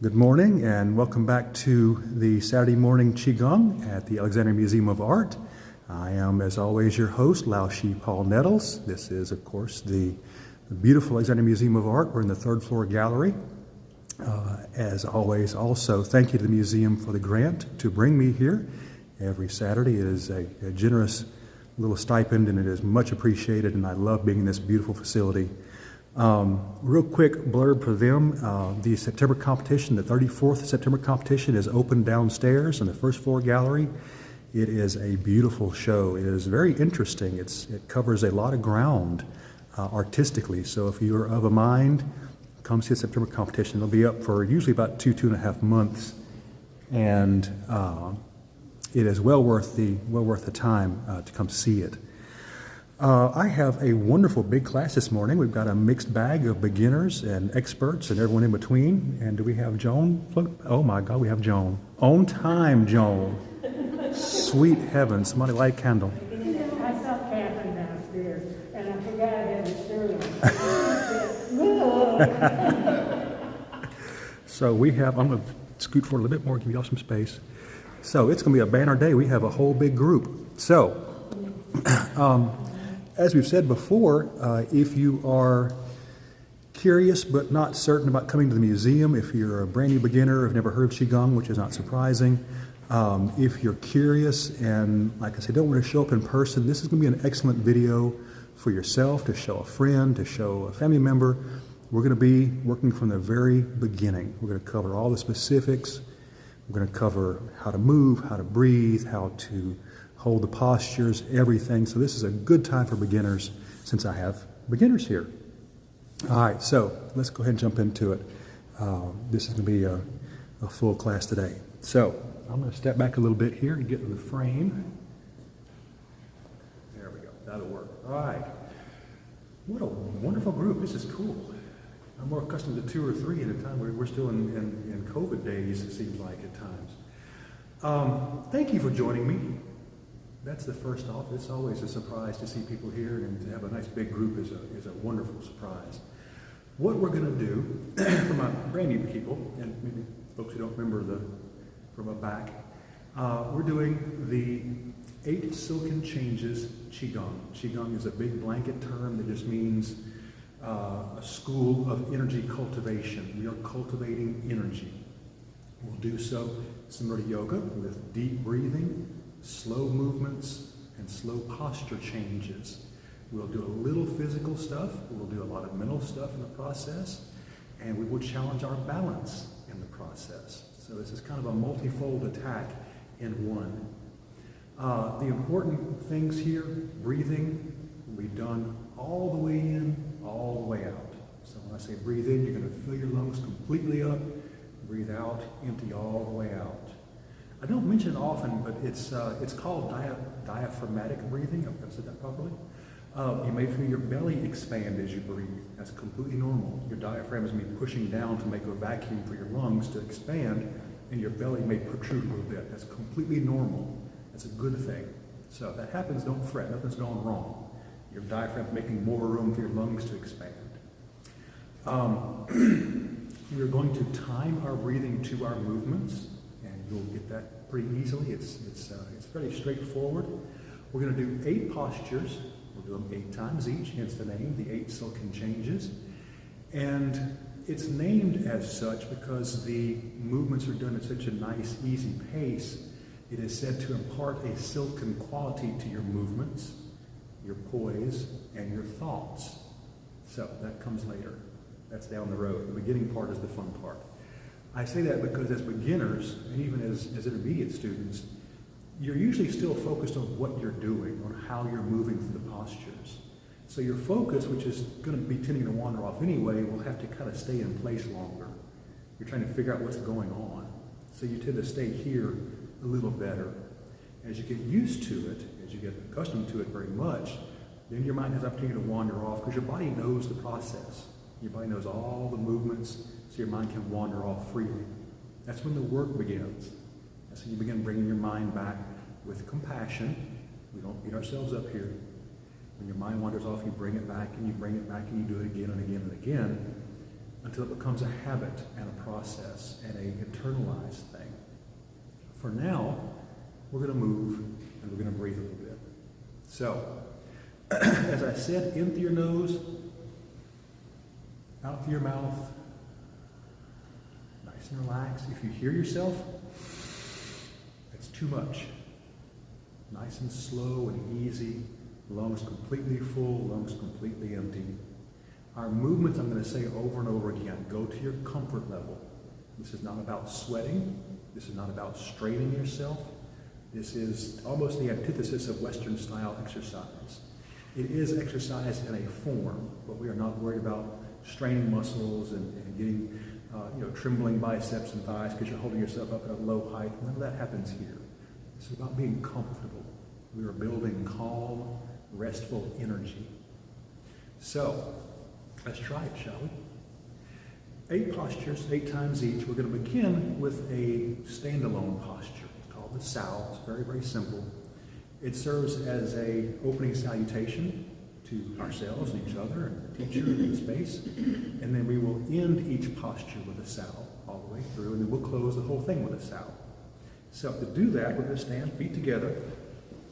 Good morning and welcome back to the Saturday morning Qigong at the Alexandria Museum of Art. I am, as always, your host, Lao Shi Paul Nettles. This is, of course, the beautiful Alexandria Museum of Art. We're in the third floor gallery. As always, also, thank you to the museum for the grant to bring me here every Saturday. It is a generous little stipend and it is much appreciated, and I love being in this beautiful facility. Real quick blurb for them. The September competition, the 34th September competition, is open downstairs in the first floor gallery. It is a beautiful show. It is very interesting. It covers a lot of ground artistically. So if you are of a mind, come see the September competition. It'll be up for usually about two and a half months, and it is well worth the time to come see it. I have a wonderful big class this morning. We've got a mixed bag of beginners and experts and everyone in between. And do we have Joan? Oh my God, we have Joan. On time, Joan. Sweet heavens, somebody light a candle. I saw Catherine downstairs and I forgot I had the shirt on. So we have, I'm going to scoot forward a little bit more, give you all some space. So it's going to be a banner day. We have a whole big group. So, as we've said before, if you are curious but not certain about coming to the museum, if you're a brand new beginner, have never heard of Qigong, which is not surprising, if you're curious and, like I said, don't want to show up in person, this is going to be an excellent video for yourself, to show a friend, to show a family member. We're going to be working from the very beginning. We're going to cover all the specifics. We're going to cover how to move, how to breathe, how to hold the postures, everything. So this is a good time for beginners since I have beginners here. All right, so let's go ahead and jump into it. This is going to be a full class today. So I'm going to step back a little bit here and get in the frame. There we go. That'll work. All right. What a wonderful group. This is cool. I'm more accustomed to 2 or 3 at a time. We're still in COVID days, it seems like at times. Thank you for joining me. That's the first off. It's always a surprise to see people here, and to have a nice big group is a wonderful surprise. What we're going to do, for my brand new people, and maybe folks who don't remember from a back, we're doing the 8 Silken Changes Qigong. Qigong is a big blanket term that just means a school of energy cultivation. We are cultivating energy. We'll do so similar to yoga, with deep breathing, slow movements, and slow posture changes. We'll do a little physical stuff, we'll do a lot of mental stuff in the process, and we will challenge our balance in the process. So this is kind of a multifold attack in one. The important things here, breathing, will be done all the way in, all the way out. So when I say breathe in, you're going to fill your lungs completely up, breathe out, empty all the way out. I don't mention it often, but it's called diaphragmatic breathing. I've said that properly. You may feel your belly expand as you breathe. That's completely normal. Your diaphragm is going to be pushing down to make a vacuum for your lungs to expand, and your belly may protrude a little bit. That's completely normal. That's a good thing. So if that happens, don't fret. Nothing's going wrong. Your diaphragm is making more room for your lungs to expand. We're going to time our breathing to our movements. You'll get that pretty easily. It's fairly straightforward. We're going to do 8 postures. We'll do them 8 times each, hence the name, the 8 Silken Changes. And it's named as such because the movements are done at such a nice, easy pace. It is said to impart a silken quality to your movements, your poise, and your thoughts. So that comes later. That's down the road. The beginning part is the fun part. I say that because as beginners, and even as intermediate students, you're usually still focused on what you're doing, on how you're moving through the postures. So your focus, which is going to be tending to wander off anyway, will have to kind of stay in place longer. You're trying to figure out what's going on. So you tend to stay here a little better. As you get used to it, as you get accustomed to it very much, then your mind has opportunity to wander off because your body knows the process. Your body knows all the movements, so your mind can wander off freely. That's when the work begins. That's when you begin bringing your mind back with compassion. We don't beat ourselves up here. When your mind wanders off, you bring it back and you bring it back and you do it again and again and again. until it becomes a habit and a process and a internalized thing. For now, we're going to move and we're going to breathe a little bit. So, as I said, in through your nose, out through your mouth, nice and relaxed. If you hear yourself, that's too much. Nice and slow and easy, lungs completely full, lungs completely empty. Our movements, I'm going to say over and over again, go to your comfort level. This is not about sweating. This is not about straining yourself. This is almost the antithesis of Western style exercise. It is exercise in a form, but we are not worried about straining muscles and getting trembling biceps and thighs because you're holding yourself up at a low height. None of that happens here. This is about being comfortable. We are building calm, restful energy. So, let's try it, shall we? 8 postures, 8 times each. We're going to begin with a standalone posture. It's called the Sao. It's very, very simple. It serves as an opening salutation to ourselves and each other and the teacher and the space. And then we will end each posture with a Sao all the way through, and then we'll close the whole thing with a Sao. So to do that, we're going to stand feet together,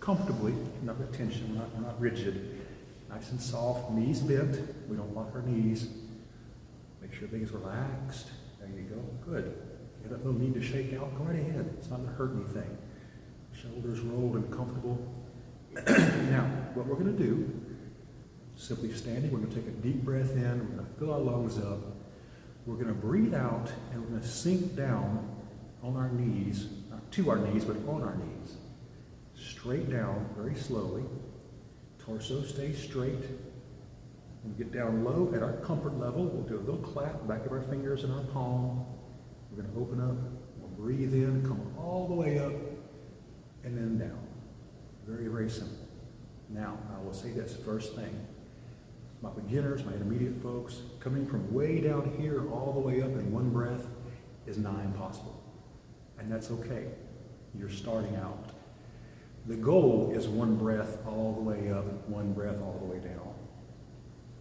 comfortably, not with tension, we're not rigid. Nice and soft, knees bent. We don't lock our knees. Make sure everything's relaxed. There you go. Good. You have that little need to shake out, go right ahead. It's not going to hurt anything. Shoulders rolled and comfortable. Now, what we're going to do, simply standing, we're going to take a deep breath in. We're going to fill our lungs up. We're going to breathe out, and we're going to sink down on our knees, not to our knees, but on our knees. Straight down, very slowly. Torso stays straight. When we get down low at our comfort level, we'll do a little clap, back of our fingers in our palm. We're going to open up, we'll breathe in, come all the way up, and then down. Very, very simple. Now, I will say this first thing. My beginners, my intermediate folks, coming from way down here all the way up in one breath is nigh impossible. And that's okay. You're starting out. The goal is one breath all the way up, one breath all the way down.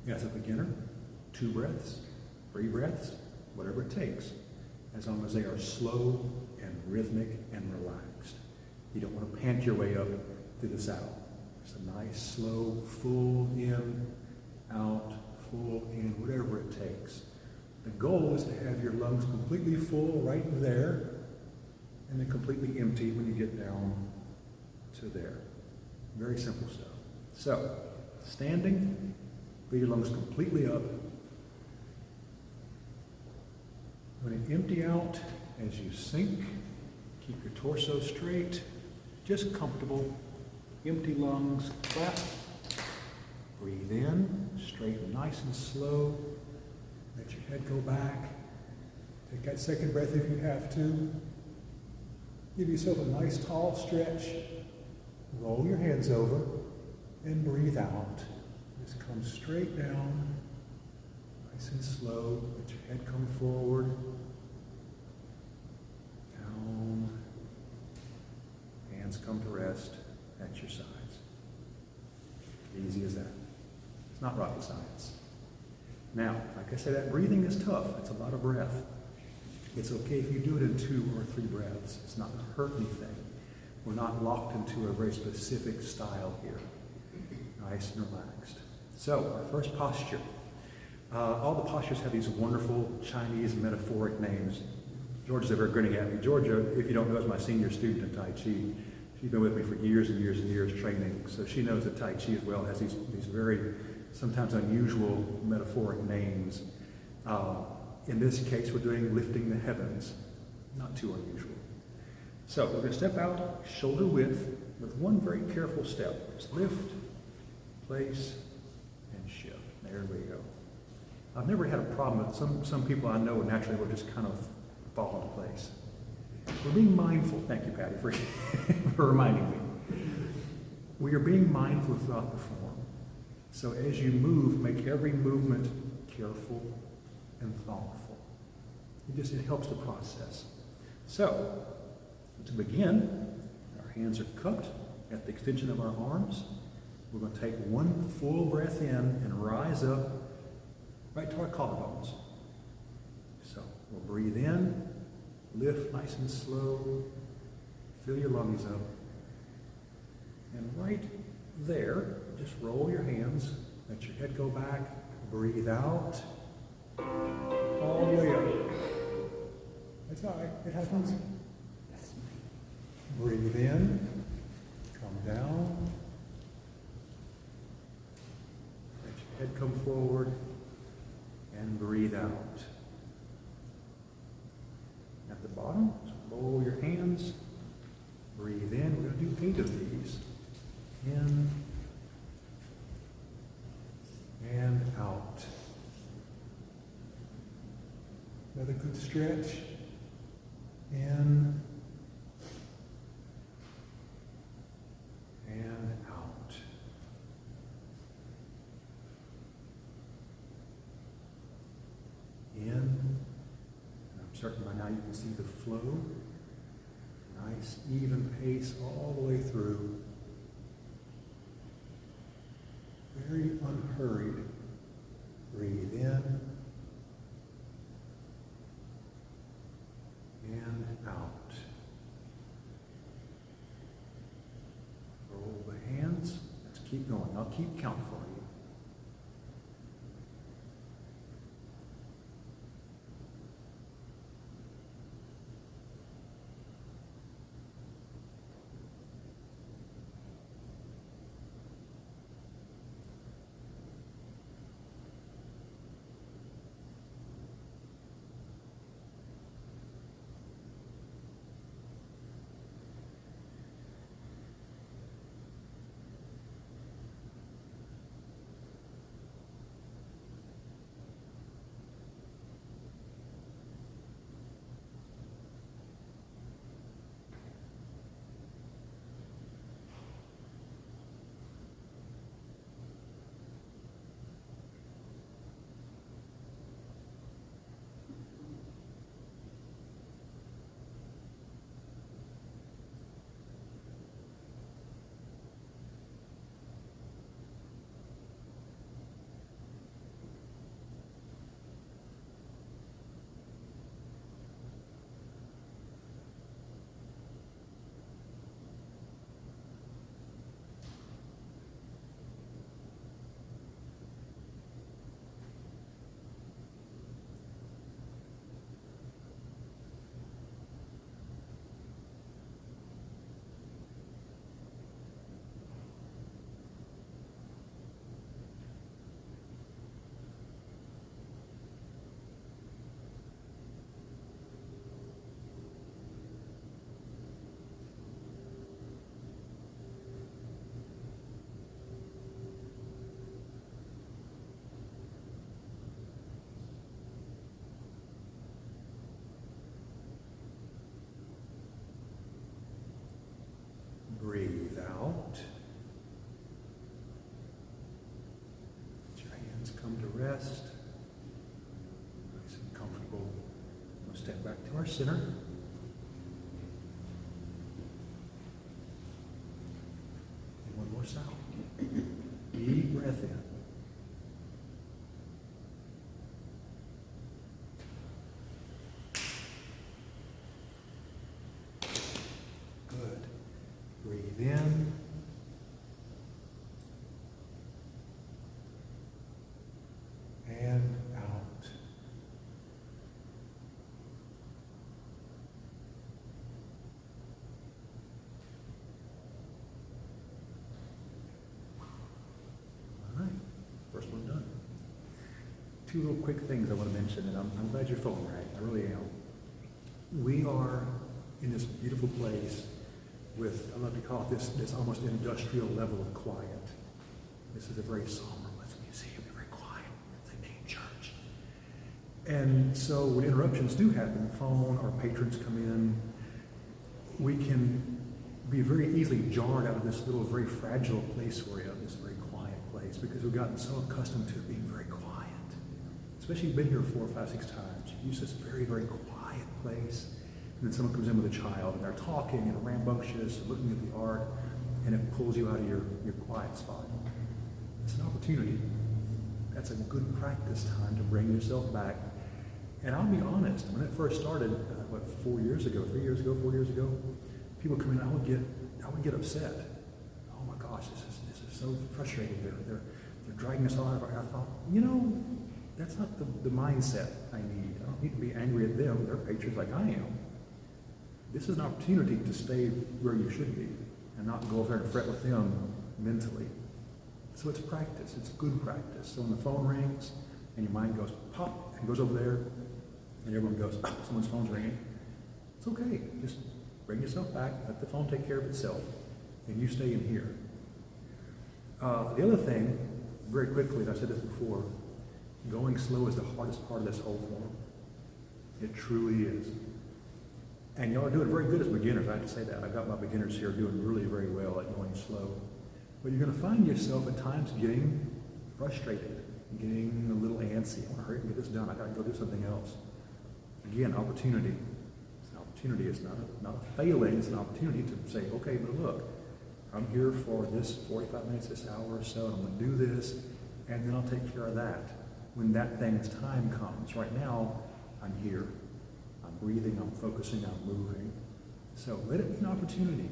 As a beginner, 2 breaths, 3 breaths, whatever it takes, as long as they are slow and rhythmic and relaxed. You don't want to pant your way up through the Sao. It's a nice, slow, full in, out, full in, whatever it takes. The goal is to have your lungs completely full right there, and then completely empty when you get down to there. Very simple stuff. So, standing, breathe your lungs completely up. When you empty out, as you sink, keep your torso straight, just comfortable. Empty lungs, clap. Breathe in, straight and nice and slow. Let your head go back. Take that second breath if you have to. Give yourself a nice tall stretch. Roll your hands over and breathe out. Just come straight down, nice and slow. Let your head come forward, down. Hands come to rest at your sides. Easy as that. It's not rocket science. Now, like I said, that breathing is tough. It's a lot of breath. It's okay if you do it in 2 or 3 breaths. It's not going to hurt anything. We're not locked into a very specific style here. Nice and relaxed. So, our first posture. All the postures have these wonderful Chinese metaphoric names. Georgia's over grinning at me. Georgia, if you don't know, is my senior student in Tai Chi. She's been with me for years and years and years training, so she knows that Tai Chi as well has these very, sometimes unusual metaphoric names. In this case, we're doing lifting the heavens. Not too unusual. So we're going to step out shoulder width with one very careful step. Just lift, place, and shift. There we go. I've never had a problem with some people I know naturally will just kind of fall into place. We're being mindful. Thank you, Patty, for, for reminding me. We are being mindful throughout the form. So as you move, make every movement careful and thoughtful. It helps the process. So, to begin, our hands are cupped at the extension of our arms. We're going to take one full breath in and rise up right to our collarbones. We'll breathe in, lift nice and slow, fill your lungs up. And right there, just roll your hands, let your head go back, breathe out, all the way up. That's all right, it happens. Breathe in, come down, let your head come forward, and breathe out. At the bottom, just roll your hands, breathe in. We're going to do 8 of these. In and out. Another good stretch. In and out. In. And I'm certain by now you can see the flow. Nice, even pace all the way through. Very unhurried. Breathe in and out. Roll the hands. Let's keep going. I'll keep count for you. Breathe out. Let your hands come to rest. Nice and comfortable. We'll step back to our center. And one more sound. Deep breath in. Breathe in. And out. All right, first one done. 2 little quick things I want to mention, and I'm glad you're feeling right. I really am. We are in this beautiful place with, I love to call it this almost industrial level of quiet. This is a very somber place, museum, very quiet. It's a main church. And so when interruptions do happen, phone or patrons come in, we can be very easily jarred out of this little very fragile place we're in, this very quiet place, because we've gotten so accustomed to being very quiet. Especially if you've been here 4, 5, 6 times. You use this very, very quiet place. And then someone comes in with a child, and they're talking and rambunctious, and looking at the art, and it pulls you out of your quiet spot. It's an opportunity. That's a good practice time to bring yourself back And I'll be honest, when it first started, 4 years ago, 3 years ago, 4 years ago, people come in, I would get upset. Oh my gosh, this is so frustrating. They're dragging us on. I thought, that's not the mindset I need. I don't need to be angry at them. They're patrons like I am. This is an opportunity to stay where you should be and not go over there and fret with them mentally. So it's practice. It's good practice. So when the phone rings and your mind goes pop and goes over there and everyone goes, oh, someone's phone's ringing, it's okay. Just bring yourself back. Let the phone take care of itself and you stay in here. The other thing, very quickly, and I've said this before, going slow is the hardest part of this whole form. It truly is. And y'all are doing very good as beginners. I have to say that. I've got my beginners here doing really very well at going slow. But you're going to find yourself at times getting frustrated, getting a little antsy. I want to hurry up and get this done. I got to go do something else. Again, opportunity. It's an opportunity. It's not a failing. It's an opportunity to say, okay, but look, I'm here for this 45 minutes, this hour or so, and I'm going to do this, and then I'll take care of that when that thing's time comes. Right now, I'm here. I'm breathing, I'm focusing, I'm moving. So let it be an opportunity.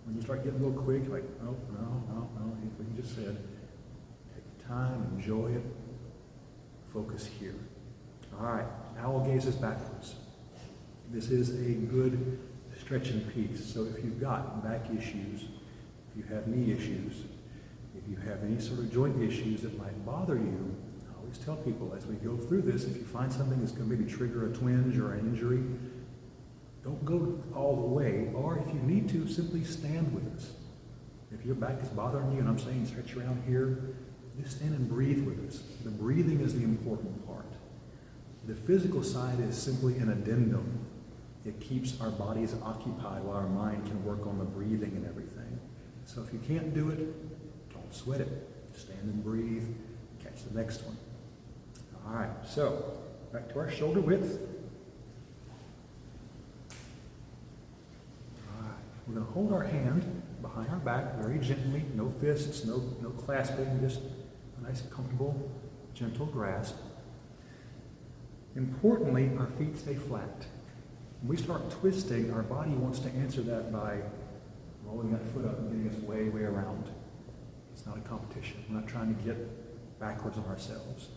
When you start getting a little quick, like, oh, no, what you just said, take your time, enjoy it, focus here. All right, owl gazes backwards. This is a good stretching piece. So if you've got back issues, if you have knee issues, if you have any sort of joint issues that might bother you, I always tell people as we go through this, if you find something that's going to maybe trigger a twinge or an injury, don't go all the way, or if you need to, simply stand with us. If your back is bothering you, and I'm saying stretch around here, just stand and breathe with us. The breathing is the important part. The physical side is simply an addendum. It keeps our bodies occupied while our mind can work on the breathing and everything. So if you can't do it, don't sweat it. Stand and breathe. Catch the next one. All right, so back to our shoulder width. All right, we're going to hold our hand behind our back very gently. No fists, no clasping, just a nice, comfortable, gentle grasp. Importantly, our feet stay flat. When we start twisting, our body wants to answer that by rolling that foot up and getting us way, way around. It's not a competition. We're not trying to get backwards on ourselves.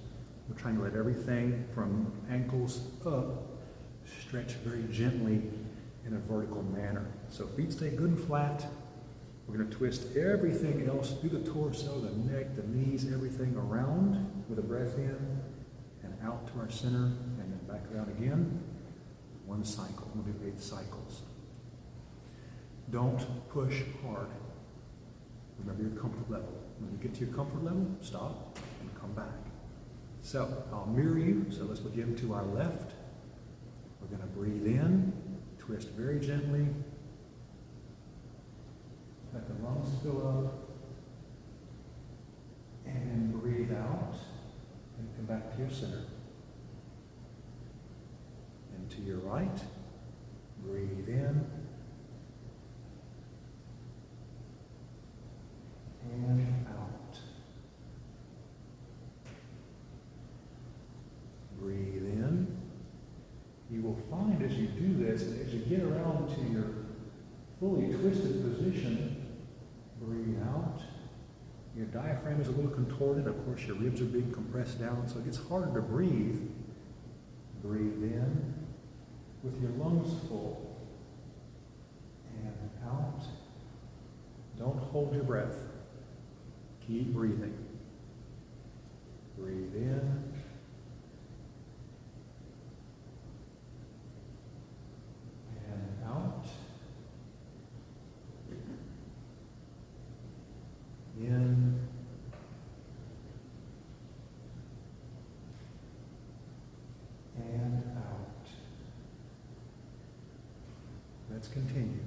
We're trying to let everything from ankles up stretch very gently in a vertical manner. So feet stay good and flat. We're going to twist everything else through the torso, the neck, the knees, everything around with a breath in and out to our center and then back around again. One cycle. We'll do 8 cycles. Don't push hard. Remember your comfort level. When you get to your comfort level, stop and come back. So I'll mirror you. So let's begin to our left. We're going to breathe in, twist very gently. Let the lungs fill up. And then breathe out and come back to your center. And to your right, breathe in. And out. Breathe in. You will find as you do this, that as you get around to your fully twisted position, breathe out. Your diaphragm is a little contorted. Of course, your ribs are being compressed down, so it gets harder to breathe. Breathe in with your lungs full. And out. Don't hold your breath. Keep breathing. Breathe in. And out. In. And out. Let's continue.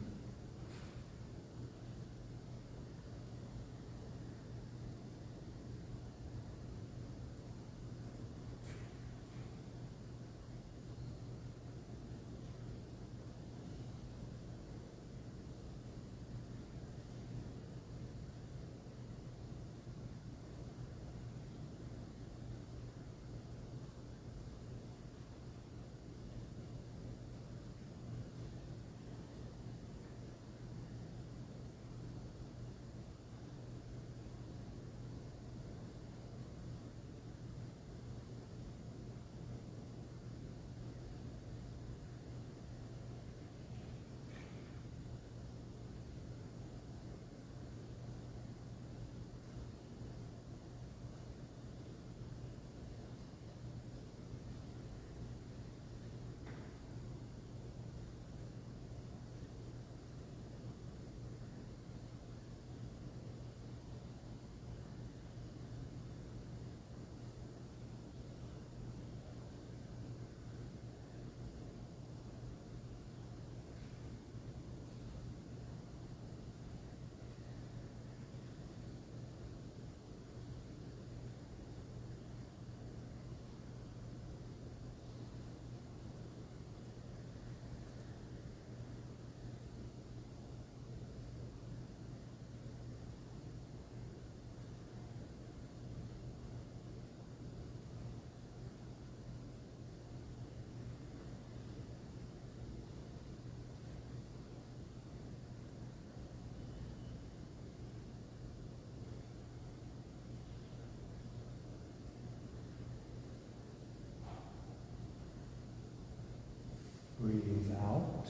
Breathe out.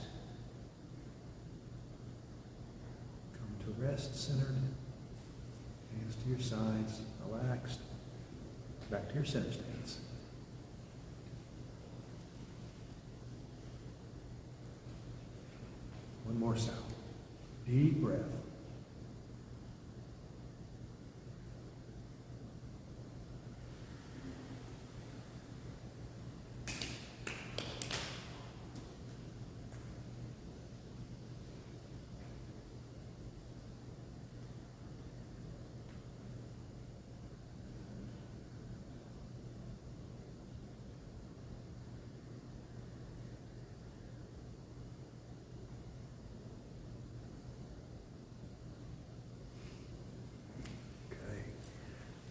Come to rest centered. Hands to your sides, relaxed. Back to your center stance. One more sound. Deep breath.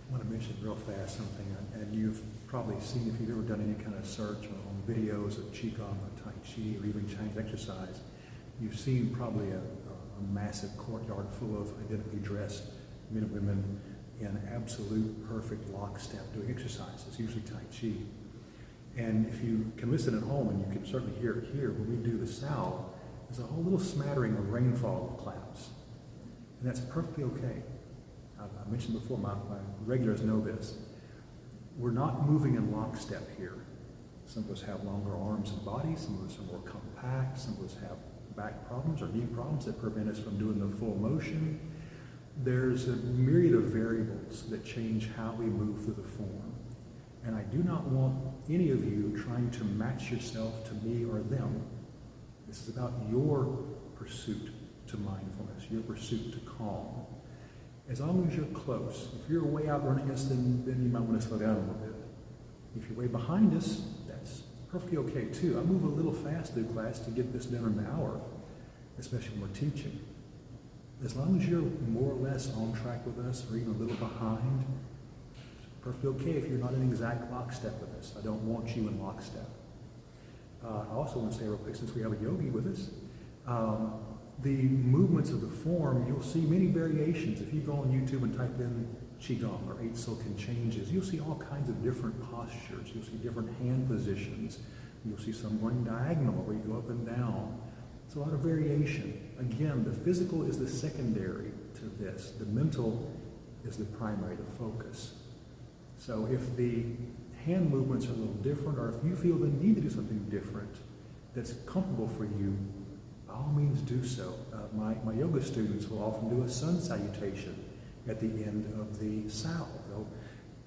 I want to mention real fast something, and you've probably seen, if you've ever done any kind of search on videos of Qigong or Tai Chi or even Chinese exercise, you've seen probably a massive courtyard full of identically dressed men and women in absolute perfect lockstep doing exercises, usually Tai Chi. And if you can listen at home, and you can certainly hear it here, when we do the Sao, there's a whole little smattering of rainfall clouds. And that's perfectly okay. I mentioned before, my regulars know this. We're not moving in lockstep here. Some of us have longer arms and bodies, some of us are more compact, some of us have back problems or knee problems that prevent us from doing the full motion. There's a myriad of variables that change how we move through the form. And I do not want any of you trying to match yourself to me or them. This is about your pursuit to mindfulness, your pursuit to calm. As long as you're close, if you're way outrunning us, then you might want to slow down a little bit. If you're way behind us, that's perfectly okay too. I move a little fast through class to get this done in an hour, especially when we're teaching. As long as you're more or less on track with us or even a little behind, it's perfectly okay if you're not in exact lockstep with us. I don't want you in lockstep. I also want to say real quick, since we have a yogi with us, the movements of the form, you'll see many variations. If you go on YouTube and type in Qigong or 8 Silken Changes, you'll see all kinds of different postures. You'll see different hand positions. You'll see some going diagonal where you go up and down. It's a lot of variation. Again, the physical is the secondary to this. The mental is the primary, the focus. So if the hand movements are a little different, or if you feel the need to do something different that's comfortable for you, by all means do so. My yoga students will often do a sun salutation at the end of the Sao. They'll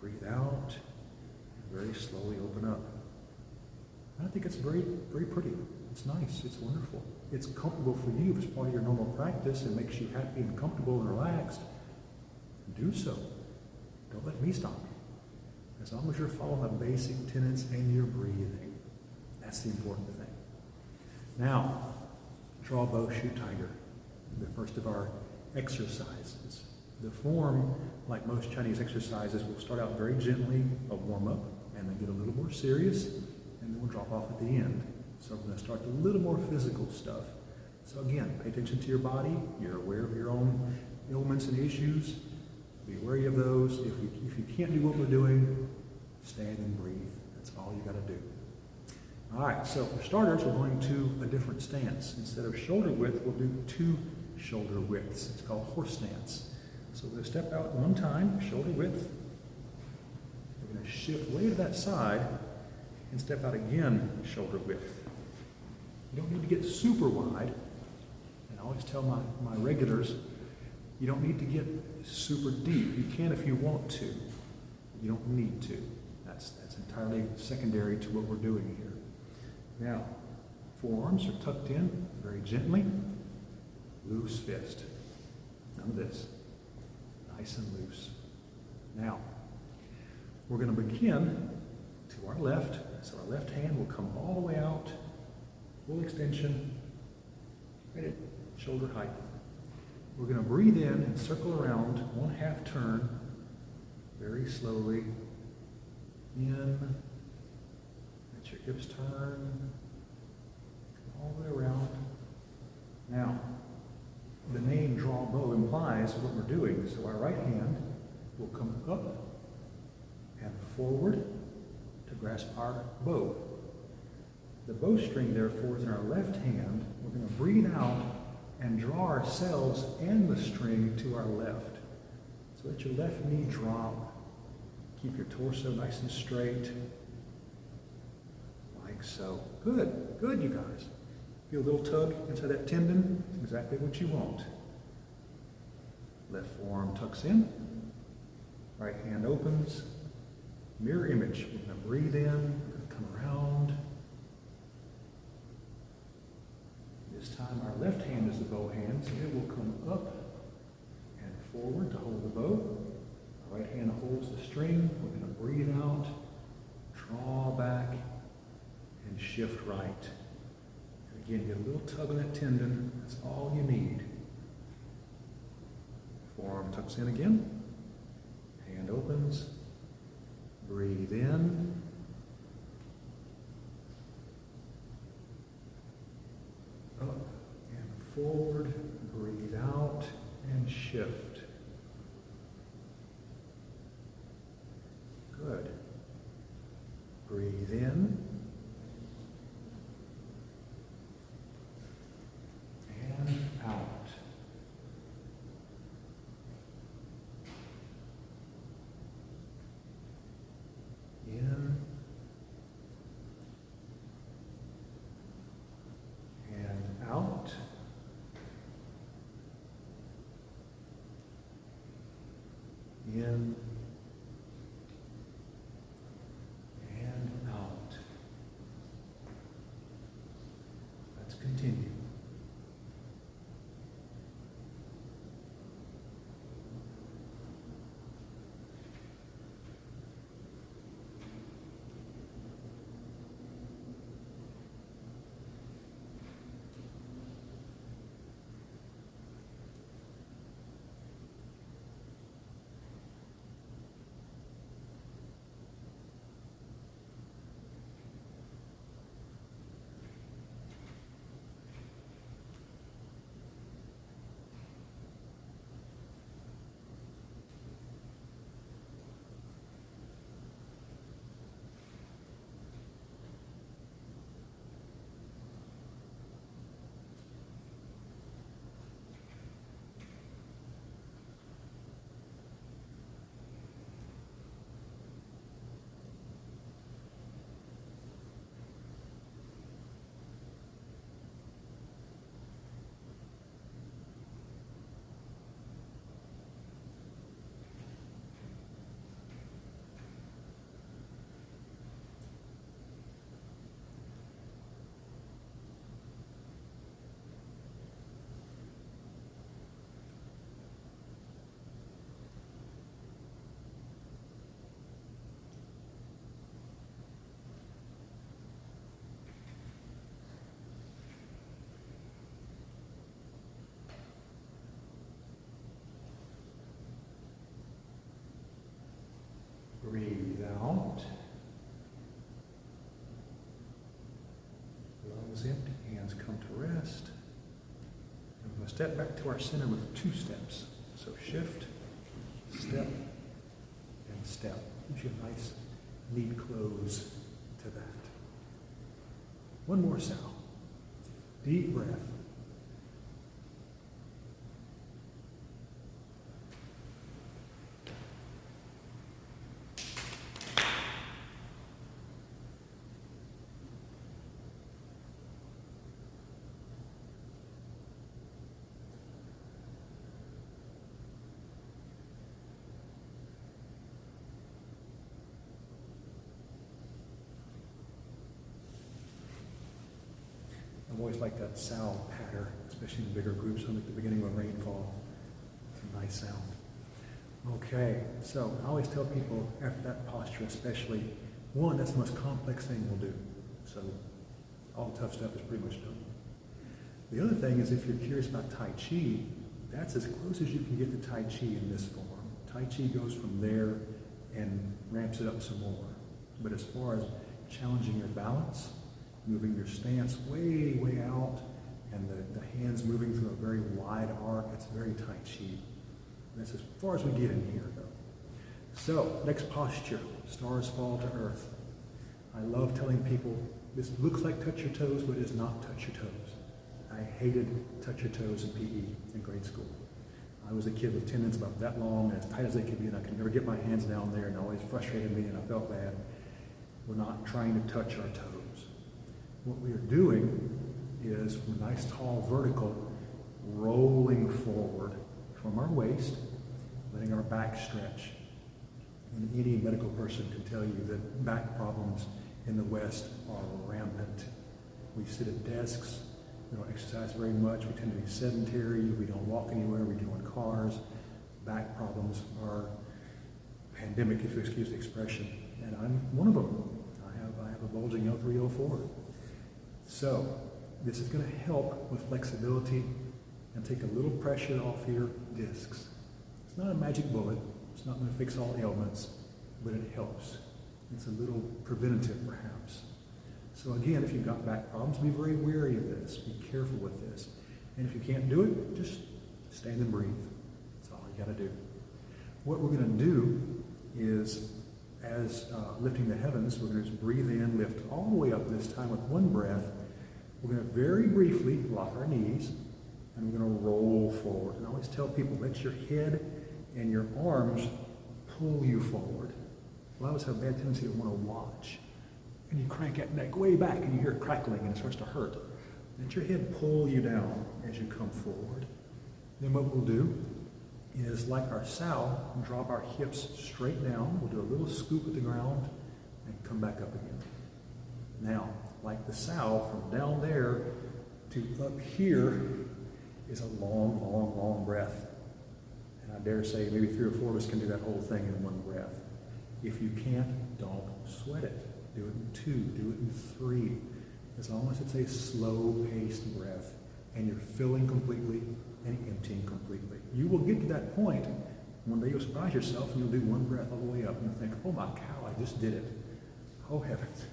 breathe out and very slowly open up. And I think it's very, very pretty. It's nice. It's wonderful. It's comfortable for you. If it's part of your normal practice and makes you happy and comfortable and relaxed, do so. Don't let me stop you. As long as you're following the basic tenets and you're breathing, that's the important thing. Now, draw bow, shoot tiger, the first of our exercises. The form, like most Chinese exercises, will start out very gently, a warm-up, and then get a little more serious, and then we'll drop off at the end. So we're going to start a little more physical stuff. So again, pay attention to your body. You're aware of your own ailments and issues. Be wary of those. If you can't do what we're doing, stand and breathe. That's all you got to do. All right, so for starters, we're going to a different stance. Instead of shoulder width, we'll do 2 shoulder widths. It's called horse stance. So we're going to step out one time, shoulder width. We're going to shift way to that side and step out again, shoulder width. You don't need to get super wide. And I always tell my regulars, you don't need to get super deep. You can if you want to. You don't need to. That's entirely secondary to what we're doing here. Now, forearms are tucked in very gently. Loose fist. None of this. Nice and loose. Now, we're going to begin to our left. So our left hand will come all the way out, full extension, right at shoulder height. We're going to breathe in and circle around 1/2 turn, very slowly. In. Let your hips turn all the way around. Now, the name draw bow implies what we're doing. So our right hand will come up and forward to grasp our bow. The bowstring, therefore, is in our left hand. We're going to breathe out and draw ourselves and the string to our left. So let your left knee drop. Keep your torso nice and straight. Like so. Good. Good, you guys. Feel a little tug inside that tendon. That's exactly what you want. Left forearm tucks in. Right hand opens. Mirror image. We're going to breathe in. We're going to come around. This time our left hand is the bow hand, so it will come up and forward to hold the bow. Our right hand holds the string. We're going to breathe out, draw back, and shift right. And again, get a little tug on that tendon. That's all you need. Forearm tucks in again. Hand opens. Breathe in. Up and forward. Breathe out and shift. Good. Breathe in. And out. In. And out. In. And out. Let's continue. Breathe out. Lungs empty, hands come to rest. And we're going to step back to our center with 2 steps. So shift, step, and step. Gives you a nice, neat close to that. One more sound. Deep breath. I've always liked that sound pattern, especially in bigger groups, like the beginning of a rainfall. It's a nice sound. Okay, so I always tell people after that posture especially, one, that's the most complex thing we'll do. So all the tough stuff is pretty much done. The other thing is if you're curious about Tai Chi, that's as close as you can get to Tai Chi in this form. Tai Chi goes from there and ramps it up some more. But as far as challenging your balance, moving your stance way, way out, and the hands moving through a very wide arc. It's very Tai Chi. That's as far as we get in here, though. So, next posture, stars fall to earth. I love telling people This looks like touch your toes, but it is not touch your toes. I hated touch your toes in PE in grade school. I was a kid with tendons about that long and as tight as they could be, and I could never get my hands down there, and it always frustrated me, and I felt bad. We're not trying to touch our toes. What we are doing is a nice tall vertical, rolling forward from our waist, letting our back stretch. And any medical person can tell you that back problems in the West are rampant. We sit at desks, we don't exercise very much, we tend to be sedentary, we don't walk anywhere, we do in cars. Back problems are pandemic, if you excuse the expression, and I'm one of them. I have a bulging L3-L4. So this is going to help with flexibility and take a little pressure off your discs. It's not a magic bullet. It's not going to fix all ailments, but it helps. It's a little preventative, perhaps. So again, if you've got back problems, be very wary of this. Be careful with this. And if you can't do it, just stand and breathe. That's all you got to do. What we're going to do is, as lifting the heavens, we're going to just breathe in, lift all the way up this time with one breath. We're going to very briefly lock our knees, and we're going to roll forward. And I always tell people, let your head and your arms pull you forward. A lot of us have a bad tendency to want to watch. And you crank that neck way back, and you hear it crackling, and it starts to hurt. Let your head pull you down as you come forward. Then what we'll do is, like our sow, drop our hips straight down. We'll do a little scoop at the ground and come back up again. Now, like the sow, from down there to up here is a long, long, long breath. And I dare say maybe 3 or 4 of us can do that whole thing in one breath. If you can't, don't sweat it. Do it in 2, do it in 3. As long as it's a slow-paced breath and you're filling completely and emptying completely. You will get to that point one day you'll surprise yourself and you'll do one breath all the way up and you'll think, oh my cow, I just did it. Oh heavens.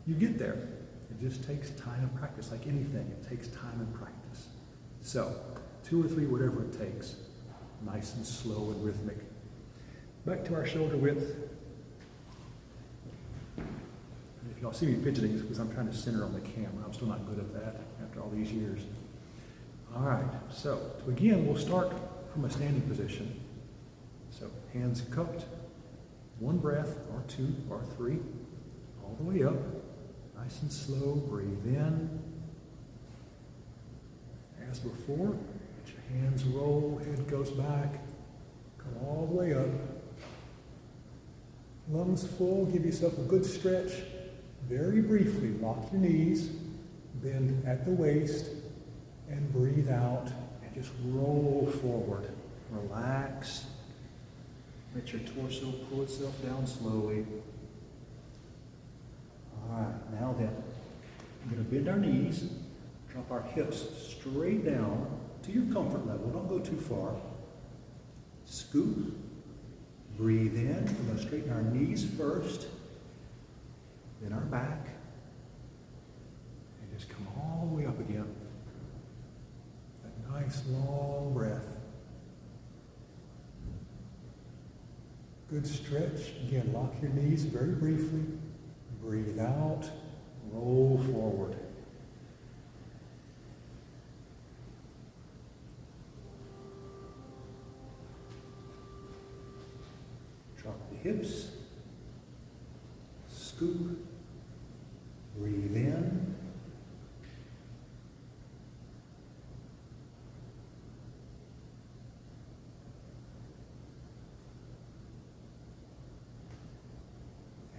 You get there. It just takes time and practice. Like anything, it takes time and practice. So, 2 or 3, whatever it takes. Nice and slow and rhythmic. Back to our shoulder width. If y'all see me fidgeting, it's because I'm trying to center on the camera. I'm still not good at that after all these years. All right, so to begin, we'll start from a standing position. So hands cupped, one breath, or 2, or 3, all the way up. Nice and slow, breathe in. As before, let your hands roll, head goes back, come all the way up. Lungs full, give yourself a good stretch. Very briefly, lock your knees, bend at the waist, and breathe out, and just roll forward. Relax. Let your torso pull itself down slowly. All right, now then, we're going to bend our knees, drop our hips straight down to your comfort level. Don't go too far. Scoop. Breathe in. We're going to straighten our knees first, then our back, and just come all the way up again. That nice long breath. Good stretch. Again, lock your knees very briefly. Breathe out. Roll forward. Drop the hips. Scoop. Breathe in.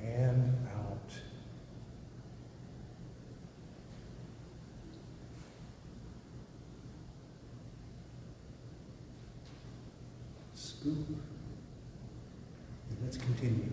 And out. Scoop. And let's continue.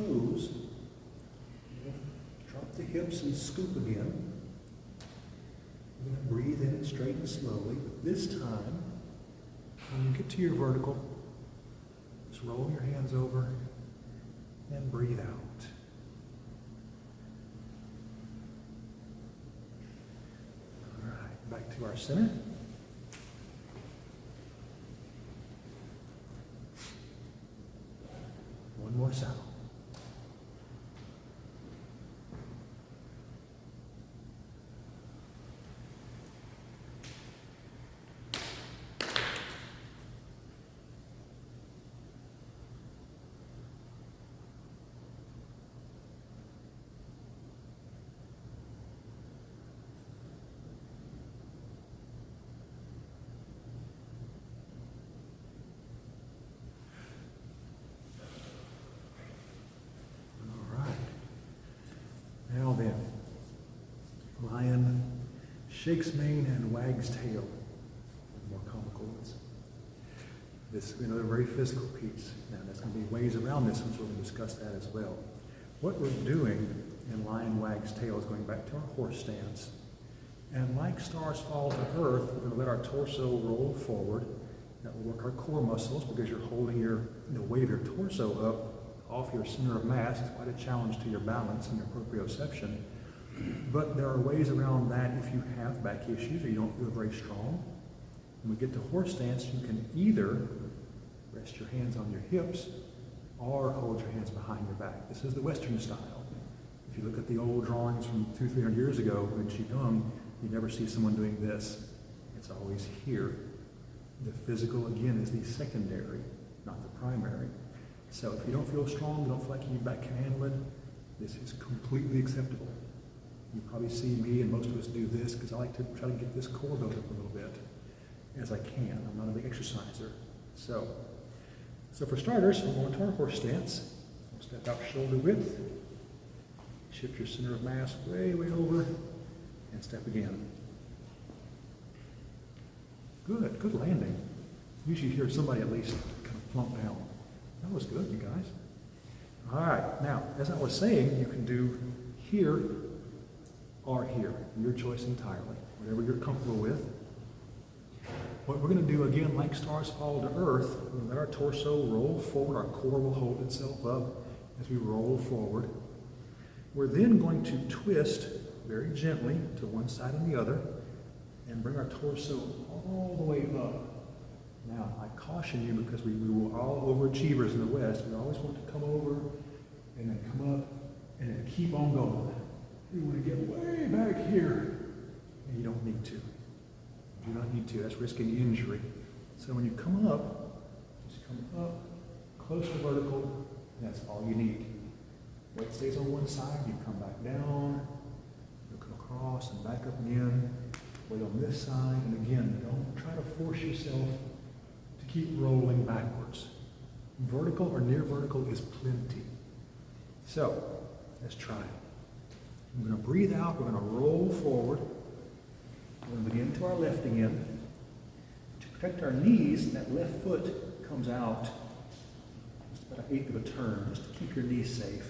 toes. Drop the hips and scoop again. We're going to breathe in and straighten slowly. But this time, when you get to your vertical, just roll your hands over and breathe out. All right, back to our center. One more sound. Now then, lion shakes mane and wags tail. More comical ones. This is another very physical piece. Now there's going to be ways around this, and so we're going to discuss that as well. What we're doing in lion wags tail is going back to our horse stance. And like stars fall to earth, we're going to let our torso roll forward. That will work our core muscles because you're holding the weight of your torso up off your center of mass. It's quite a challenge to your balance and your proprioception. But there are ways around that if you have back issues or you don't feel very strong. When we get to horse stance, you can either rest your hands on your hips or hold your hands behind your back. This is the Western style. If you look at the old drawings from 200-300 years ago in Qigong, you never see someone doing this. It's always here. The physical, again, is the secondary, not the primary. So if you don't feel strong, you don't feel like your back can handle it, this is completely acceptable. You probably see me and most of us do this because I like to try to get this core built up a little bit as I can. I'm not a big exerciser. So for starters, we're going to our horse stance. We'll step out shoulder width, shift your center of mass way, way over, and step again. Good landing. Usually you hear somebody at least kind of plump down. That was good, you guys. All right, now, as I was saying, you can do here or here, your choice entirely, whatever you're comfortable with. What we're going to do, again, like stars fall to earth, we're going to let our torso roll forward, our core will hold itself up as we roll forward. We're then going to twist very gently to one side and the other and bring our torso all the way up. Now, I caution you because we were all overachievers in the West. We always want to come over and then come up and then keep on going. We want to get way back here. And you don't need to. You do not need to. That's risking injury. So when you come up, just come up, close to vertical, and that's all you need. Weight stays on one side, you come back down, look across and back up again. Weight on this side, and again, don't try to force yourself to keep rolling backwards. Vertical or near vertical is plenty. So, let's try it. We're going to breathe out, we're going to roll forward. We're going to begin to our left again. To protect our knees, that left foot comes out just about 1/8 of a turn, just to keep your knees safe.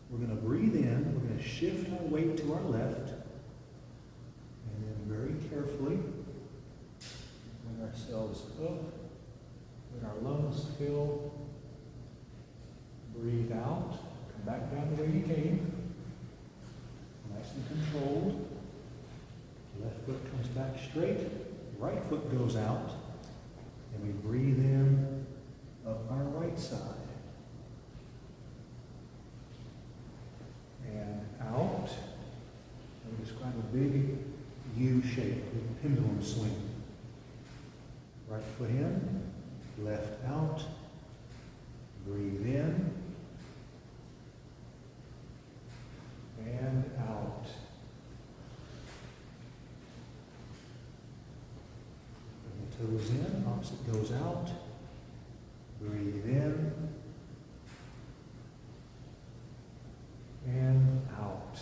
We're going to breathe in, we're going to shift our weight to our left, and then very carefully bring ourselves up, let our lungs fill, breathe out, come back down the way you came, nice and controlled. Left foot comes back straight, right foot goes out, and we breathe in up our right side. And out. I would describe a big U shape, a big pendulum swing. Right foot in, left out, breathe in, and out. Bring the toes in, opposite goes out, breathe in, and out.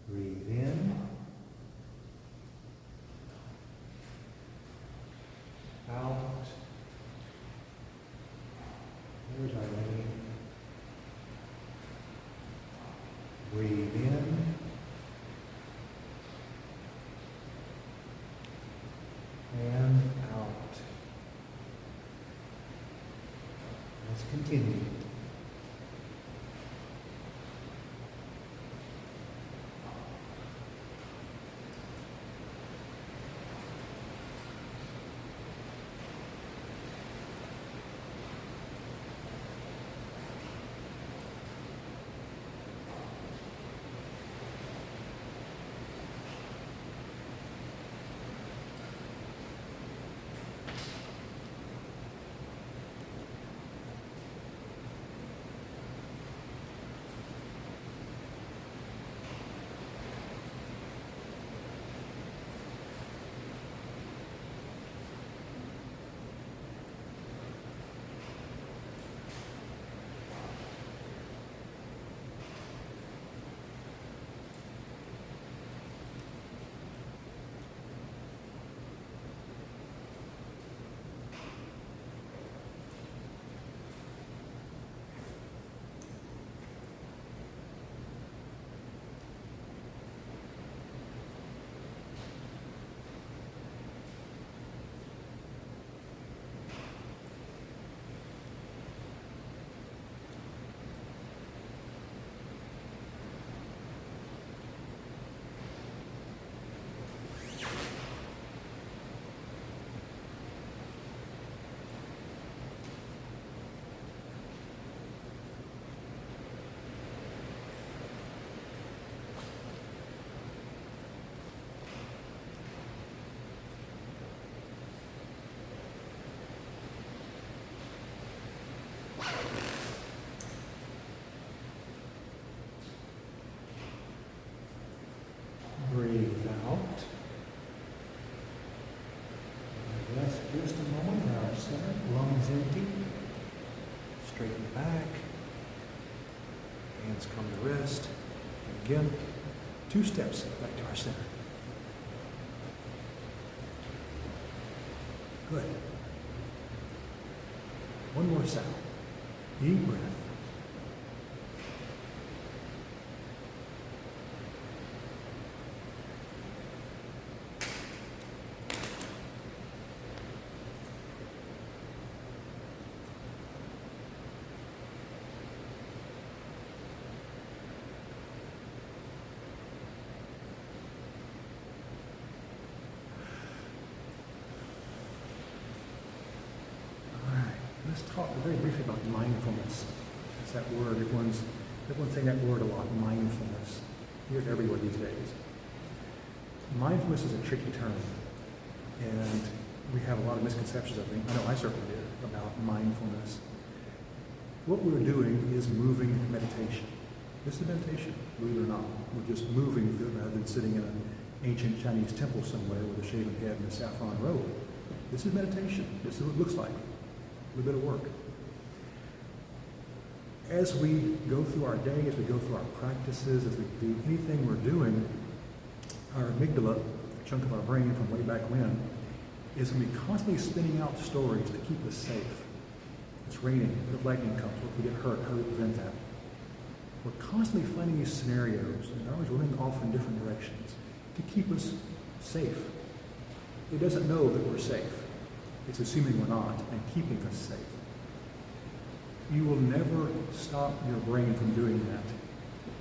Breathe in. Let's continue. Breathe out. Rest just a moment. Our center, lungs empty. Straighten back. Hands come to rest. And again, 2 steps back to our center. Good. One more sound. Deep breath. Let's talk very briefly about mindfulness. That's that word. Everyone's saying that word a lot, mindfulness. You hear it everywhere these days. Mindfulness is a tricky term, and we have a lot of misconceptions, I think. I know I certainly did, about mindfulness. What we're doing is moving meditation. This is meditation, believe it or not. We're just moving rather than sitting in an ancient Chinese temple somewhere with a shaven head and a saffron robe. This is meditation. This is what it looks like. A little bit of work. As we go through our day, as we go through our practices, as we do anything we're doing, our amygdala, a chunk of our brain from way back when, is going to be constantly spinning out stories that keep us safe. It's raining, a bit of lightning comes, what if we get hurt, how do we prevent that? We're constantly finding these scenarios, and they're always running off in different directions to keep us safe. It doesn't know that we're safe. It's assuming we're not and keeping us safe. You will never stop your brain from doing that.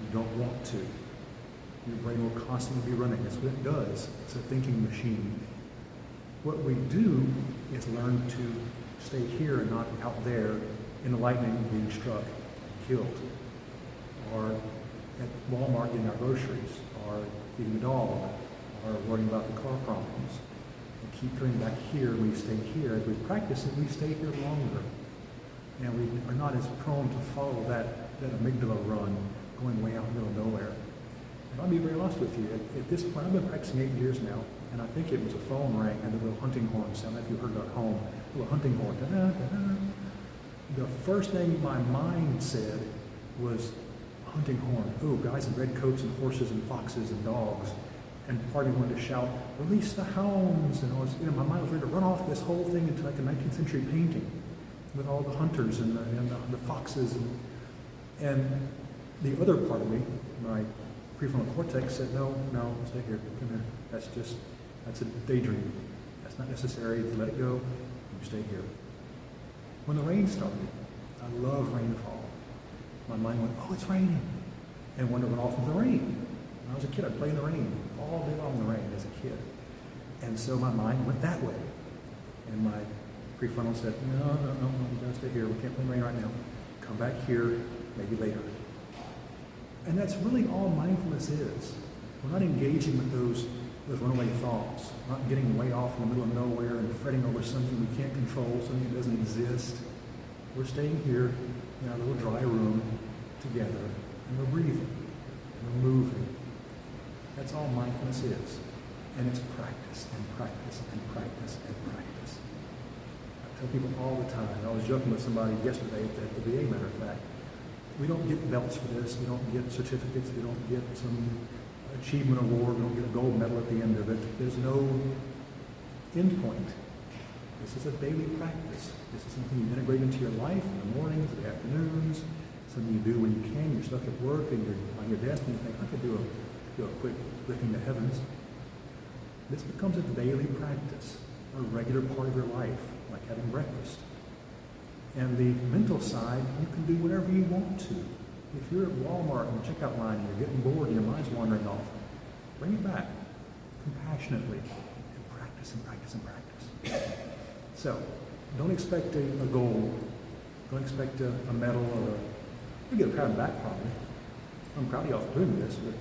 You don't want to. Your brain will constantly be running. That's what it does. It's a thinking machine. What we do is learn to stay here and not out there in the lightning being struck, killed, or at Walmart getting our groceries, or feeding the dog, or worrying about the car problems. We keep coming back here, we stay here. As we practice it, we stay here longer. And we are not as prone to follow that amygdala run going way out in the middle of nowhere. And I'll be very honest with you, at this point, I've been practicing 8 years now, and I think it was a phone rang and a little hunting horn sound. If you heard it at home, a little hunting horn. Da-da, da-da. The first thing my mind said was hunting horn. Oh, guys in red coats and horses and foxes and dogs. And part of me wanted to shout, release the hounds. And I was, my mind was ready to run off this whole thing into like a 19th century painting with all the hunters and the foxes. And the other part of me, my prefrontal cortex, said, no, stay here, come here. That's a daydream. That's not necessary. Let it go. You stay here. When the rain started, I love rainfall. My mind went, oh, it's raining. And wonder what off with the rain. When I was a kid, I'd play in the rain all day long in the rain as a kid. And so my mind went that way. And my prefrontal said, no, you gotta stay here. We can't play in the rain right now. Come back here, maybe later. And that's really all mindfulness is. We're not engaging with those runaway thoughts, not getting way off in the middle of nowhere and fretting over something we can't control, something that doesn't exist. We're staying here in our little dry room together, and we're breathing, and we're moving. That's all mindfulness is. And it's practice, and practice, and practice, and practice. I tell people all the time, I was joking with somebody yesterday at the VA, matter of fact, we don't get belts for this, we don't get certificates, we don't get some achievement award, we don't get a gold medal at the end of it. There's no end point. This is a daily practice. This is something you integrate into your life in the mornings, the afternoons, something you do when you can. You're stuck at work and you're on your desk and you think, I could do a quick lifting to heavens. This becomes a daily practice, a regular part of your life, like having breakfast. And the mental side, you can do whatever you want to. If you're at Walmart in the checkout line and you're getting bored and your mind's wandering off, bring it back compassionately and practice and practice and practice. So, don't expect a goal. Don't expect a medal or you get a pat on the back probably. I'm proud of y'all for doing this, but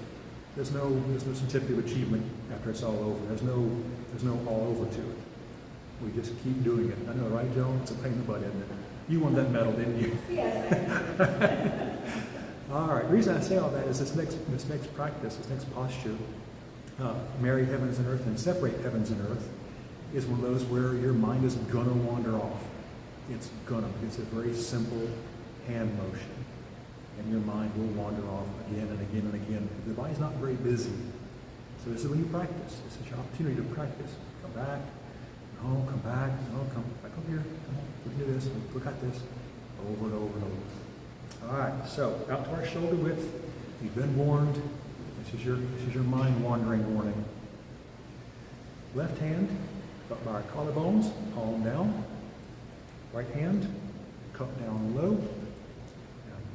there's no certificate of achievement after it's all over. There's no all over to it. We just keep doing it. I know, right, Joan? It's a pain in the butt, isn't it? You won that medal, didn't you? Yes. All right. The reason I say all that is this next practice, this next posture, marry heavens and earth and separate heavens and earth, is one of those where your mind is gonna wander off. It's a very simple hand motion. And your mind will wander off again and again and again. The body's not very busy. So this is when you practice. This is your opportunity to practice. Come back. No, come back. No, come back over here. Come on. We can do this. We got this. Over and over and over. All right. So out to our shoulder width. You've been warned. This is your mind wandering warning. Left hand up by our collarbones, palm down. Right hand, cup down low.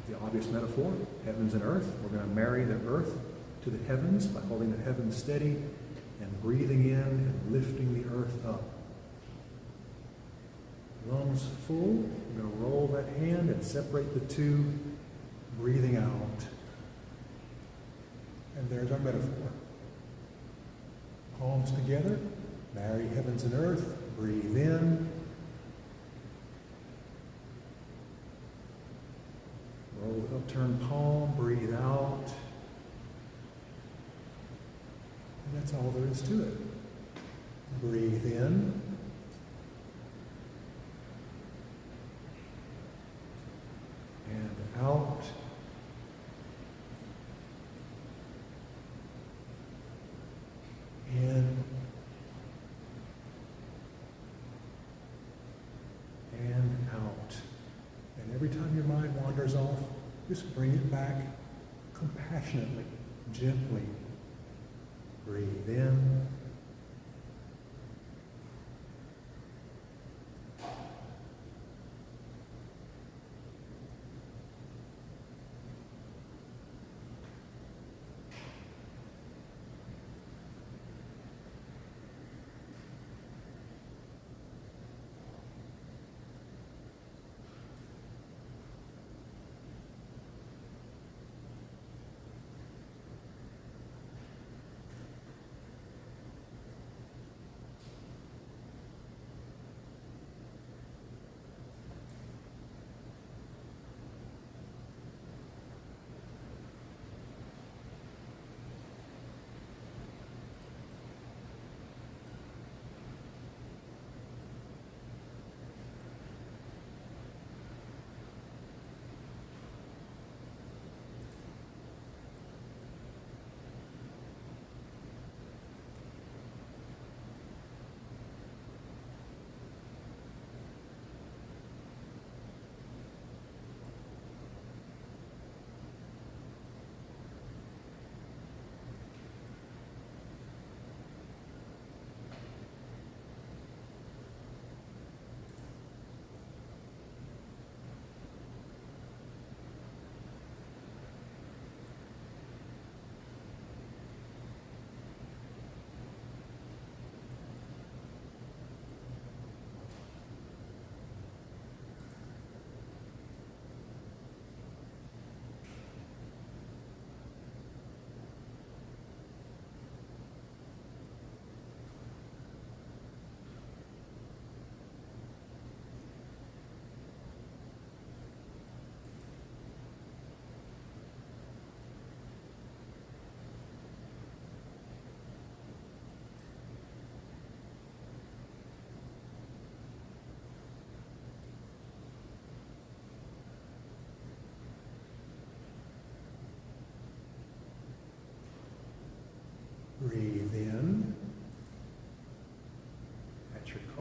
The obvious metaphor, heavens and earth. We're going to marry the earth to the heavens by holding the heavens steady and breathing in and lifting the earth up. Lungs full. We're going to roll that hand and separate the two, breathing out. And there's our metaphor. Palms together, marry heavens and earth, breathe in. Roll the upturned palm, breathe out. And that's all there is to it. Breathe in. And out. In. And out. And every time your mind wanders off, just bring it back compassionately, gently. Breathe in.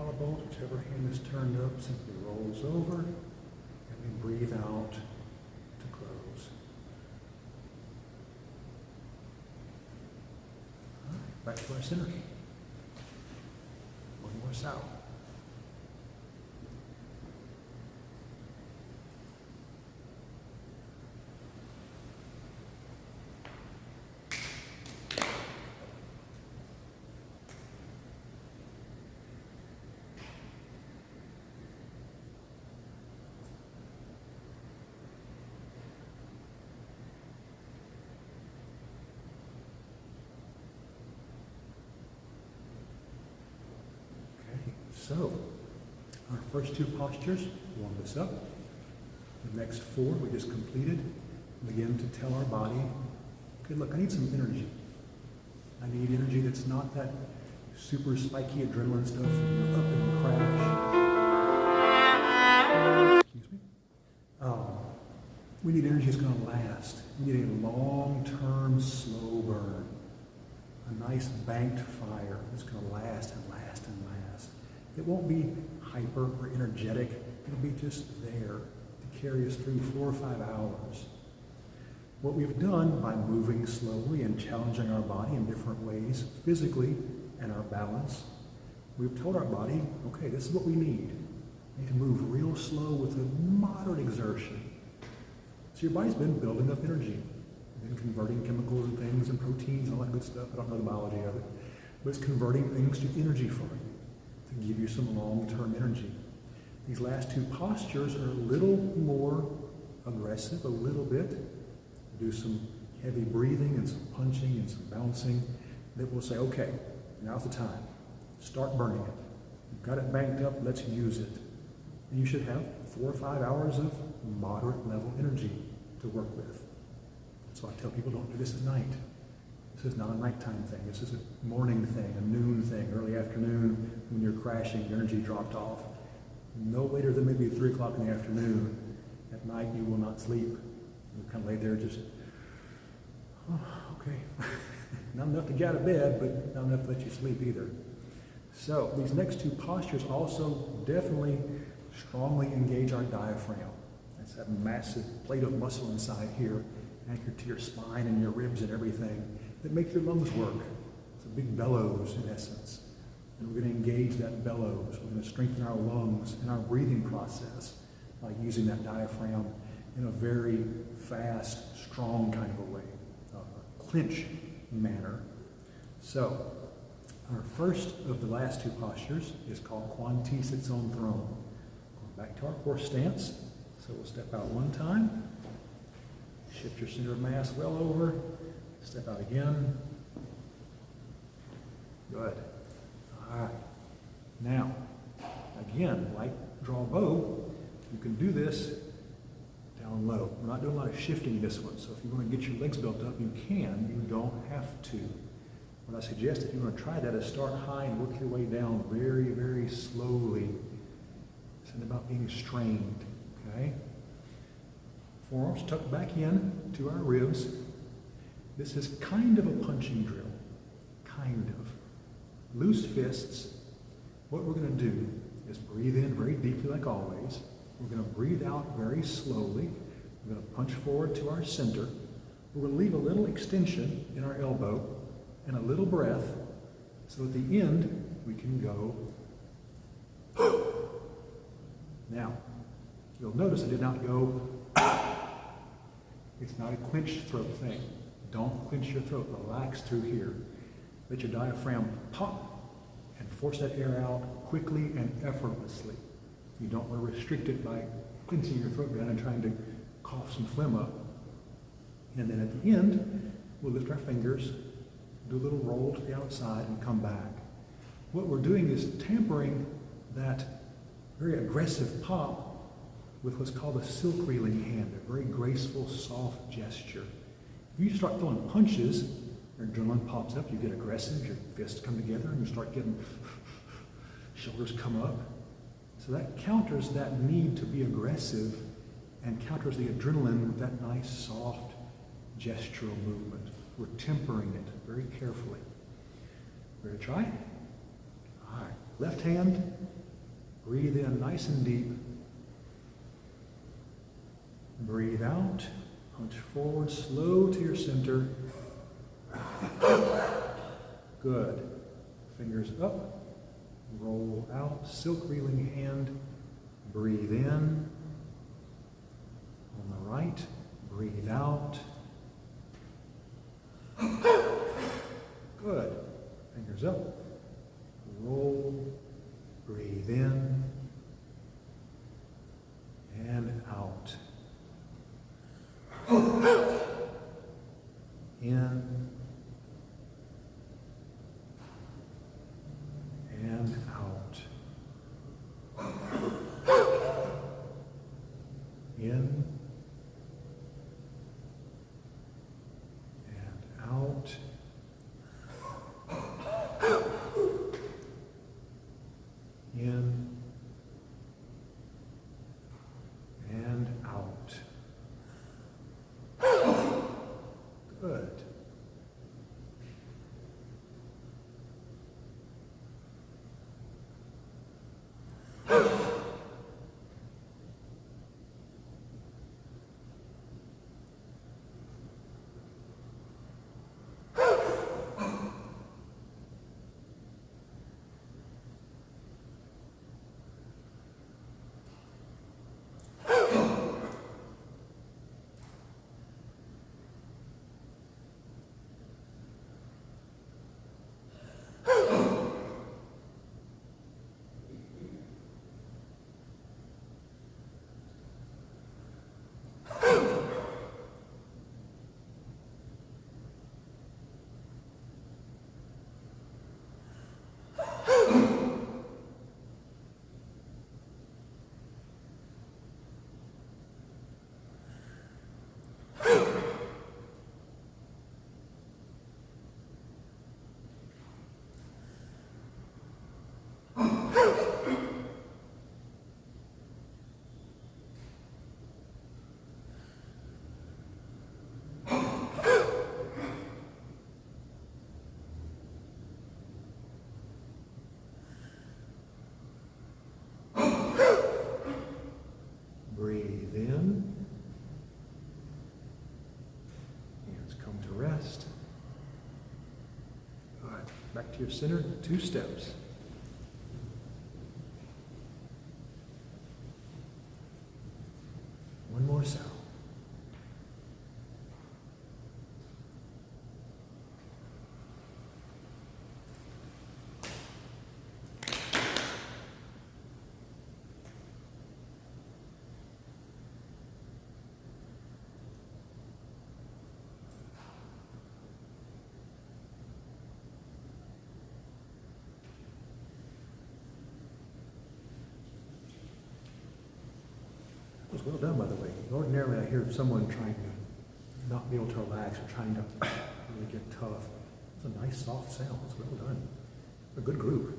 collarbones, whichever hand is turned up, simply rolls over, and we breathe out to close. All right, back to our center. One more south. So, our first two postures warm us up. The next four we just completed begin to tell our body, okay, look, I need some energy. I need energy that's not that super spiky adrenaline stuff, up and crash. Excuse me. We need energy that's going to last. We need a long-term slow burn. A nice banked fire that's going to last and last and last. It won't be hyper or energetic. It'll be just there to carry us through 4 or 5 hours. What we've done by moving slowly and challenging our body in different ways, physically and our balance, we've told our body, okay, this is what we need. We need to move real slow with a moderate exertion. So your body's been building up energy, been converting chemicals and things and proteins and all that good stuff. I don't know the biology of it, but it's converting things to energy for you, to give you some long-term energy. These last two postures are a little more aggressive, a little bit. Do some heavy breathing and some punching and some bouncing that will say, okay, now's the time. Start burning it. You've got it banked up, let's use it. And you should have 4 or 5 hours of moderate level energy to work with. So I tell people don't do this at night. This is not a nighttime thing. This is a morning thing, a noon thing, early afternoon when you're crashing, your energy dropped off. No later than maybe 3 o'clock in the afternoon. At night you will not sleep. You'll kind of lay there just, oh, okay. Not enough to get out of bed, but not enough to let you sleep either. So these next two postures also definitely strongly engage our diaphragm. That's that massive plate of muscle inside here, anchored to your spine and your ribs and everything, that make your lungs work. It's a big bellows in essence. And we're going to engage that bellows. We're going to strengthen our lungs and our breathing process by using that diaphragm in a very fast, strong kind of a way, a clinch manner. So, our first of the last two postures is called Kwanti Sits on Throne. Going back to our horse stance. So we'll step out one time, shift your center of mass well over, step out again. Good. All right. Now, again, like draw bow, you can do this down low. We're not doing a lot of shifting in this one, so if you want to get your legs built up, you can. You don't have to. What I suggest if you want to try that is start high and work your way down very, very slowly. It's not about being strained, okay? Forearms tucked back in to our ribs. This is kind of a punching drill, kind of. Loose fists. What we're going to do is breathe in very deeply like always. We're going to breathe out very slowly. We're going to punch forward to our center. We're going to leave a little extension in our elbow and a little breath, so at the end we can go. Now, you'll notice I did not go. It's not a clenched throat thing. Don't clench your throat. Relax through here. Let your diaphragm pop and force that air out quickly and effortlessly. You don't want to restrict it by clenching your throat down and trying to cough some phlegm up. And then at the end, we'll lift our fingers, do a little roll to the outside, and come back. What we're doing is tampering that very aggressive pop with what's called a silk reeling hand, a very graceful, soft gesture. If you start throwing punches, your adrenaline pops up, you get aggressive, your fists come together, and you start getting shoulders come up. So that counters that need to be aggressive and counters the adrenaline with that nice, soft, gestural movement. We're tempering it very carefully. Ready to try? All right. Left hand, breathe in nice and deep. Breathe out, punch forward, slow to your center. Good. Fingers up, roll out, silk reeling hand. Breathe in. On the right, breathe out. Good. Fingers up, roll, breathe in and out. In and out. In and out. In and out. Good. Breathe in. Hands come to rest. All right, back to your center, 2 steps. One more sound. That was well done, by the way. Ordinarily, I hear someone trying to not be able to relax or trying to really get tough. It's a nice, soft sound. It's well done. A good group.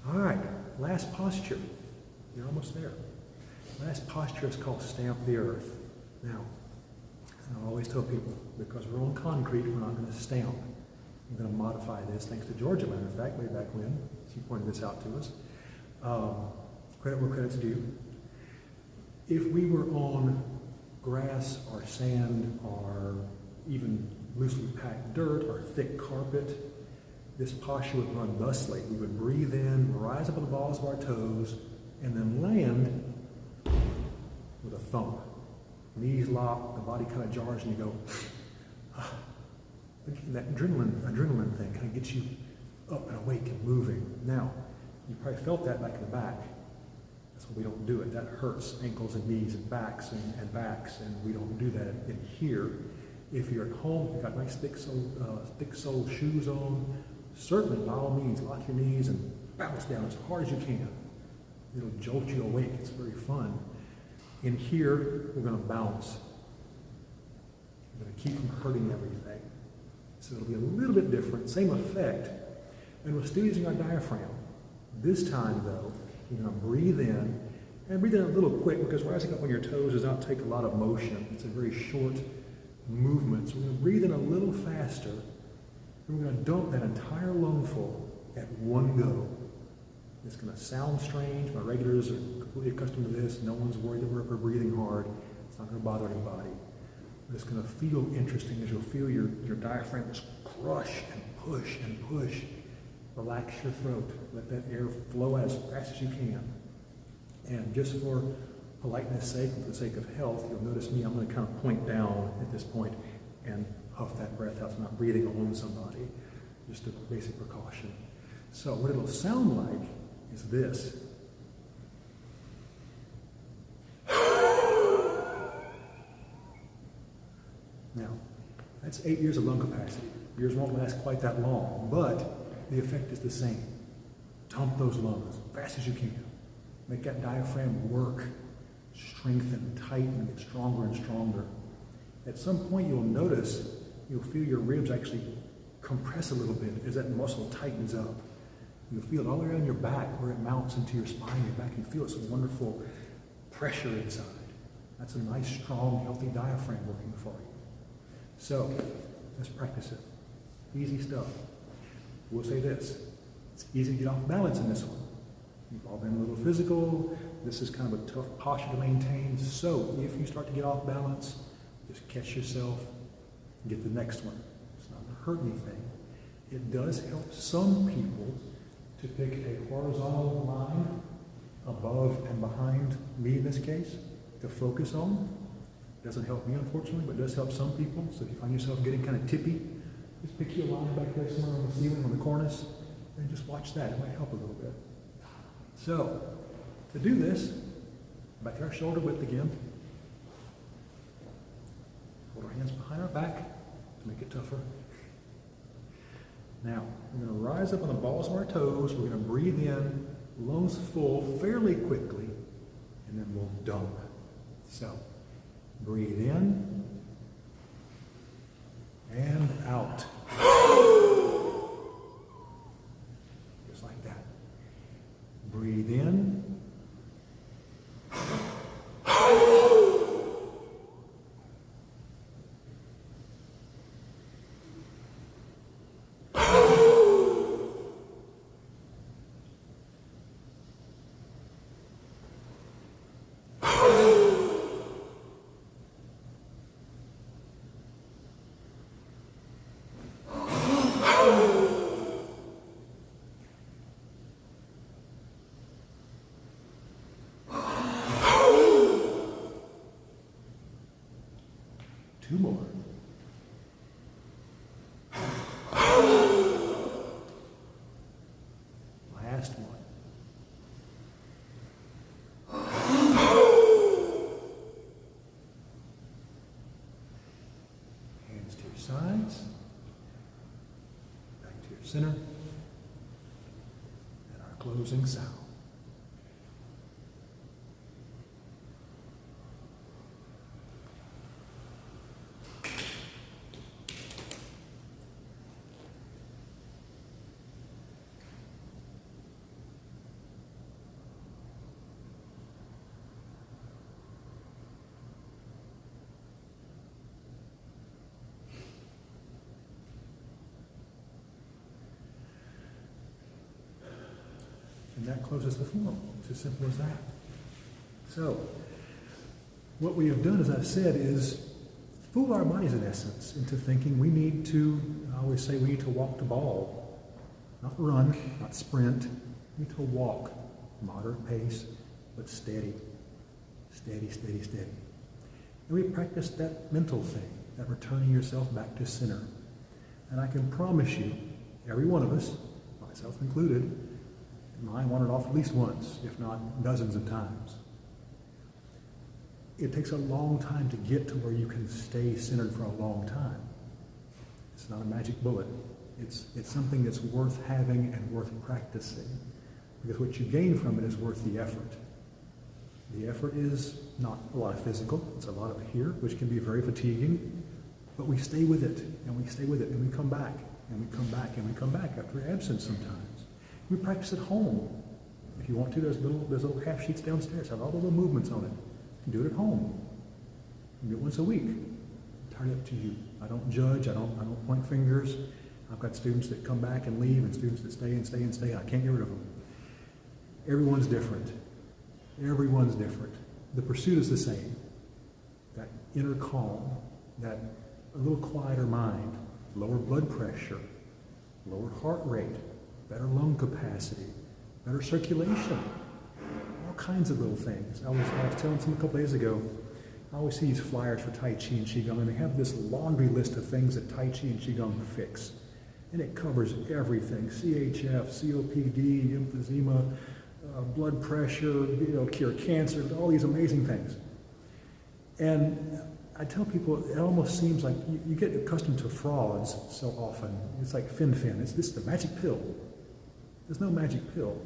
All right, last posture. You're almost there. Last posture is called stamp the earth. Now, I always tell people, because we're on concrete, we're not going to stamp. I'm going to modify this, thanks to Georgia, matter of fact, way back when. She pointed this out to us. Credit where credit's due. If we were on grass or sand or even loosely packed dirt or thick carpet, this posture would run thusly. We would breathe in, rise up on the balls of our toes, and then land with a thump. Knees lock, the body kind of jars, and you go, ah. That adrenaline thing kind of gets you up and awake and moving. Now, you probably felt that back in the back. That's why we don't do it. That hurts ankles and knees and backs, and we don't do that in here. If you're at home, you've got nice thick sole shoes on, certainly by all means lock your knees and bounce down as hard as you can. It'll jolt you awake. It's very fun. In here, we're going to bounce. We're going to keep from hurting everything. So it'll be a little bit different, same effect, and we're still using our diaphragm. This time, though, we're going to breathe in, and breathe in a little quick, because rising up on your toes does not take a lot of motion. It's a very short movement. So we're going to breathe in a little faster, and we're going to dump that entire lungful at one go. It's going to sound strange. My regulars are completely accustomed to this. No one's worried that we're breathing hard. It's not going to bother anybody. But it's going to feel interesting as you'll feel your diaphragm just crush and push and push. Relax your throat. Let that air flow as fast as you can. And just for politeness sake, and for the sake of health, you'll notice me, I'm going to kind of point down at this point and puff that breath out so I'm not breathing on somebody. Just a basic precaution. So what it'll sound like is this. Now, that's 8 years of lung capacity. Yours won't last quite that long, but the effect is the same. Dump those lungs as fast as you can. Make that diaphragm work, strengthen, tighten, get stronger and stronger. At some point you'll notice, you'll feel your ribs actually compress a little bit as that muscle tightens up. You'll feel it all around your back where it mounts into your spine, your back. You feel this wonderful pressure inside. That's a nice, strong, healthy diaphragm working for you. So, let's practice it. Easy stuff. We'll say this. It's easy to get off balance in this one. You've all been a little physical. This is kind of a tough posture to maintain. So, if you start to get off balance, just catch yourself and get the next one. It's not going to hurt anything. It does help some people to pick a horizontal line above and behind me in this case to focus on. It doesn't help me, unfortunately, but it does help some people. So if you find yourself getting kind of tippy, just pick your line back there somewhere on the ceiling, on the cornice, and just watch that. It might help a little bit. So, to do this, back to our shoulder width again. Hold our hands behind our back to make it tougher. Now, we're going to rise up on the balls of our toes. We're going to breathe in, lungs full, fairly quickly, and then we'll dump. So, breathe in and out. Just like that. Breathe in. Two more. Last one. Hands to your sides. Back to your center. And our closing sound. And that closes the form. It's as simple as that. So, what we have done, as I've said, is fool our bodies in essence into thinking we need to, I always say we need to walk the ball. Not run, not sprint. We need to walk. Moderate pace, but steady. Steady, steady, steady. And we practice that mental thing, that returning yourself back to center. And I can promise you, every one of us, myself included, mine wandered off at least once, if not dozens of times. It takes a long time to get to where you can stay centered for a long time. It's not a magic bullet. It's something that's worth having and worth practicing, because what you gain from it is worth the effort. The effort is not a lot of physical, it's a lot of here, which can be very fatiguing, but we stay with it, and we stay with it, and we come back, and we come back, and we come back after absence sometimes. We practice at home. If you want to, there's little half sheets downstairs, have all the little movements on it. You can do it at home. You can do it once a week. Entirely up to you. I don't judge, I don't point fingers. I've got students that come back and leave, and students that stay and stay and stay, and I can't get rid of them. Everyone's different. Everyone's different. The pursuit is the same. That inner calm, that a little quieter mind, lower blood pressure, lower heart rate, better lung capacity, better circulation, all kinds of little things. I was telling someone a couple days ago, I always see these flyers for Tai Chi and Qigong, and they have this laundry list of things that Tai Chi and Qigong fix. And it covers everything: CHF, COPD, emphysema, blood pressure, cure cancer, all these amazing things. And I tell people, it almost seems like you get accustomed to frauds so often. It's like fin-fin. It's the magic pill. There's no magic pill.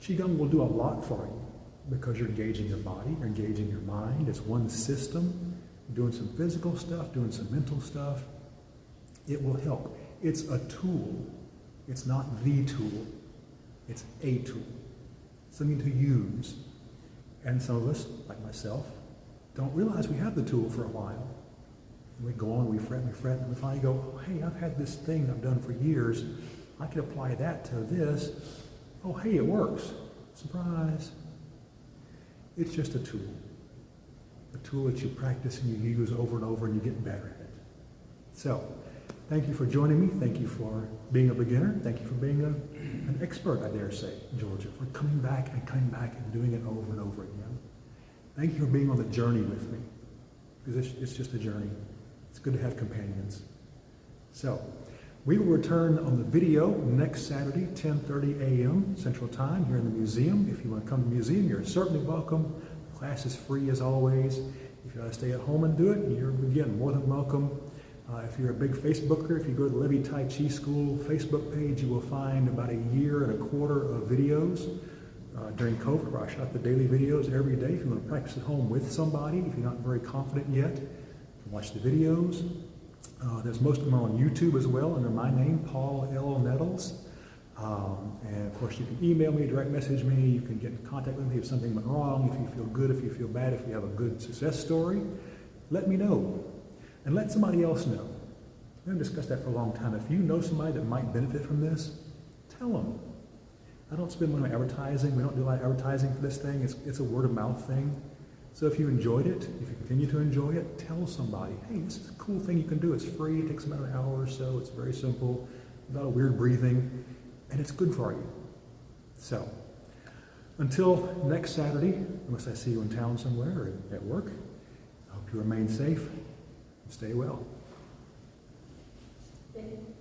Qigong will do a lot for you because you're engaging your body, you're engaging your mind. It's one system. You're doing some physical stuff, doing some mental stuff. It will help. It's a tool. It's not the tool. It's a tool. Something to use. And some of us, like myself, don't realize we have the tool for a while. And we go on, we fret, and we finally go, oh, hey, I've had this thing I've done for years. I could apply that to this. Oh, hey, it works. Surprise. It's just a tool. A tool that you practice and you use over and over and you get better at it. So, thank you for joining me. Thank you for being a beginner. Thank you for being an expert, I dare say, Georgia, for coming back and doing it over and over again. Thank you for being on the journey with me, because it's just a journey. It's good to have companions. So, we will return on the video next Saturday, 10:30 a.m. Central Time here in the museum. If you want to come to the museum, you're certainly welcome. The class is free as always. If you want to stay at home and do it, you're, again, more than welcome. If you're a big Facebooker, if you go to the Levy Tai Chi School Facebook page, you will find about 1.25 years of videos. During COVID, where I shot the daily videos every day. If you want to practice at home with somebody, if you're not very confident yet, you can watch the videos. There's most of them are on YouTube as well, under my name, Paul L. Nettles. And of course, you can email me, direct message me. You can get in contact with me if something went wrong, if you feel good, if you feel bad, if you have a good success story. Let me know. And let somebody else know. We're going to discuss that for a long time. If you know somebody that might benefit from this, tell them. I don't spend money on advertising. We don't do a lot of advertising for this thing. It's a word of mouth thing. So if you enjoyed it, if you continue to enjoy it, tell somebody, hey, this is a cool thing you can do. It's free. It takes about an hour or so. It's very simple, without a weird breathing, and it's good for you. So until next Saturday, unless I see you in town somewhere or at work, I hope you remain safe and stay well. Thank you.